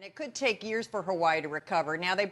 And it could take years for Hawaii to recover. Now, the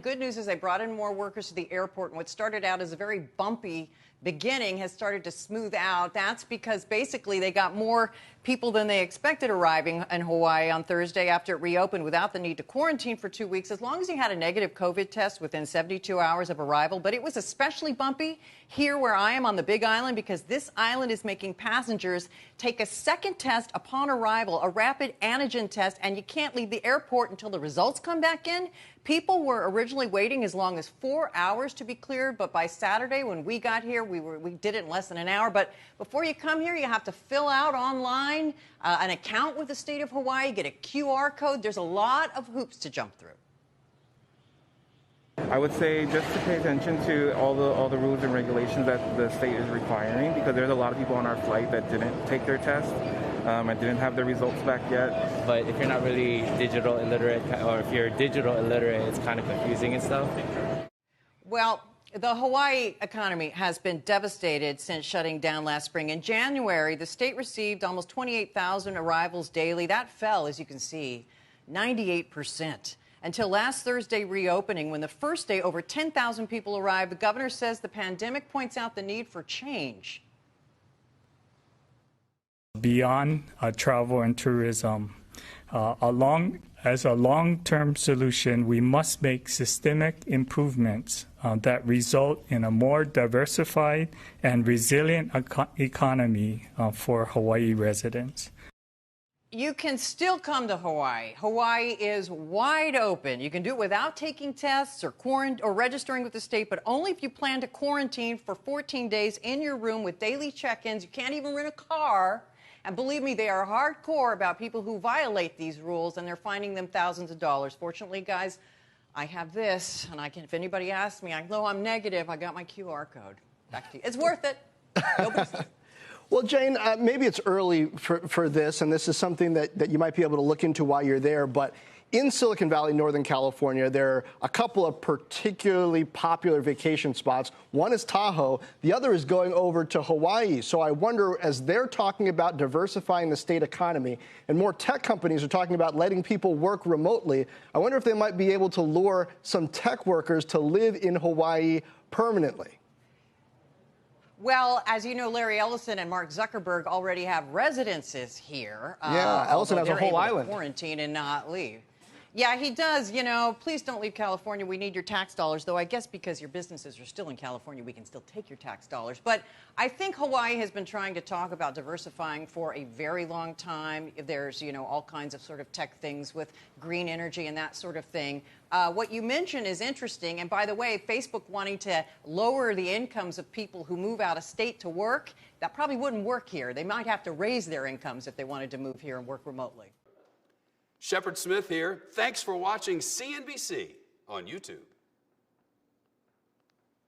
good news is they brought in more workers to the airport, and what started out as a very bumpy beginning has started to smooth out. That's because basically they got more people than they expected arriving in Hawaii on Thursday after it reopened without the need to quarantine for 2 weeks, as long as you had a negative COVID test within 72 hours of arrival. But it was especially bumpy here where I am on the Big Island, because this island is making passengers take a second test upon arrival, a rapid antigen test, and you can't leave the airport until the results come back in. People were originally waiting as long as 4 hours to be cleared, but by Saturday when we got here, we did it in less than an hour. But before you come here, you have to fill out online an account with the state of Hawaii, get a QR code. There's a lot of hoops to jump through. I would say just to pay attention to all the rules and regulations that the state is requiring, because there's a lot of people on our flight that didn't take their test and didn't have their results back yet. But if you're not really digital illiterate, or if you're digital illiterate, it's kind of confusing and stuff. Well, the Hawaii economy has been devastated since shutting down last spring. In January, the state received almost 28,000 arrivals daily. That fell, as you can see, 98%. Until last Thursday reopening, when the first day over 10,000 people arrived. The governor says the pandemic points out the need for change. Beyond travel and tourism, as a long-term solution, we must make systemic improvements that result in a more diversified and resilient economy for Hawaii residents. You can still come to Hawaii. Hawaii is wide open. You can do it without taking tests or registering with the state, but only if you plan to quarantine for 14 days in your room with daily check-ins. You can't even rent a car. And believe me, they are hardcore about people who violate these rules, and they're fining them thousands of dollars. Fortunately, guys, I have this, and if anybody asks me, I know I'm negative. I got my QR code. Back to you. It's worth it. Well, Jane, maybe it's early for this, and this is something that you might be able to look into while you're there, but in Silicon Valley, Northern California, there are a couple of particularly popular vacation spots. One is Tahoe. The other is going over to Hawaii. So I wonder, as they're talking about diversifying the state economy and more tech companies are talking about letting people work remotely, I wonder if they might be able to lure some tech workers to live in Hawaii permanently. Well, as you know, Larry Ellison and Mark Zuckerberg already have residences here. Yeah, Ellison has a whole island. Quarantine and not leave. Yeah, he does. You know, please don't leave California. We need your tax dollars, though I guess because your businesses are still in California, we can still take your tax dollars. But I think Hawaii has been trying to talk about diversifying for a very long time. There's, you know, all kinds of sort of tech things with green energy and that sort of thing. What you mentioned is interesting. And by the way, Facebook wanting to lower the incomes of people who move out of state to work, that probably wouldn't work here. They might have to raise their incomes if they wanted to move here and work remotely. Shepard Smith here. Thanks for watching CNBC on YouTube.